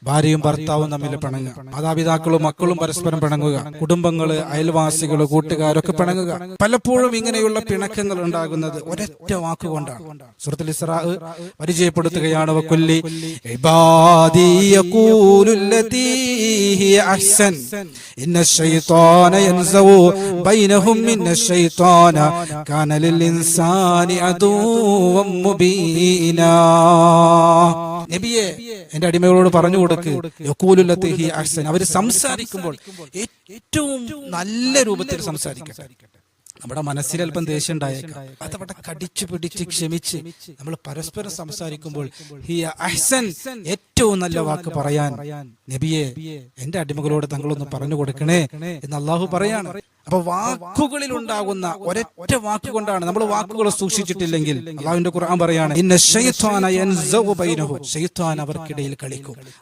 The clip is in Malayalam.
ഭാര്യയും ഭർത്താവും തമ്മിൽ പിണങ്ങുക, മാതാപിതാക്കളും മക്കളും പരസ്പരം പിണങ്ങുക, കുടുംബങ്ങള്, അയൽവാസികള്, കൂട്ടുകാരൊക്കെ പിണങ്ങുക. പലപ്പോഴും ഇങ്ങനെയുള്ള പിണക്കങ്ങൾ ഉണ്ടാകുന്നത് ഒരൊറ്റ വാക്കുകൊണ്ടാണ്. സൂറത്തുൽ ഇസ്രാ പരിചയപ്പെടുത്തുകയാണ്, വകുല്ലി ഇബാദി യഖൂലുല്ലതീ ഹിയ അഹ്സൻ ഇന്നശ്ശൈത്വാന യൻസഉ ബൈനഹും ഇന്നശ്ശൈത്വാന കാന ലിൽ ഇൻസാനി അദുവ്വൻ മുബീനാ. നബിയെ, എന്റെ അടിമകളോട് പറഞ്ഞു കൊടുക്ക്, യഖൂലുല്ലതീ ഹിയ അഹ്സൻ, അവർ സംസാരിക്കുമ്പോൾ ഏറ്റവും നല്ല രൂപത്തിൽ സംസാരിക്കട്ടെ. നമ്മുടെ മനസ്സിൽ അല്പം ദേഷ്യം ഉണ്ടായേക്കാം, അതവിടെ കടിച്ചു പിടിച്ച് ക്ഷമിച്ച് നമ്മൾ പരസ്പരം സംസാരിക്കുമ്പോൾ ഹിയ അഹ്സൻ, ഏറ്റവും നല്ല വാക്ക് പറയാൻ നബിയെ എന്റെ അടിമകളോട് തങ്ങളൊന്ന് പറഞ്ഞു കൊടുക്കണേ എന്ന് അള്ളാഹു പറയാണ്. അപ്പൊ വാക്കുകളിൽ ഉണ്ടാകുന്ന ഒരൊറ്റ വാക്കുകൊണ്ടാണ്, നമ്മൾ വാക്കുകൾ സൂക്ഷിച്ചിട്ടില്ലെങ്കിൽ അള്ളാഹുവിന്റെ ഖുർആൻ പറയാണ്, ഇന്ന ശൈത്വാന യൻസഉ ബൈനഹും, ശൈത്വാൻ അവർക്കിടയിൽ കളിക്കും.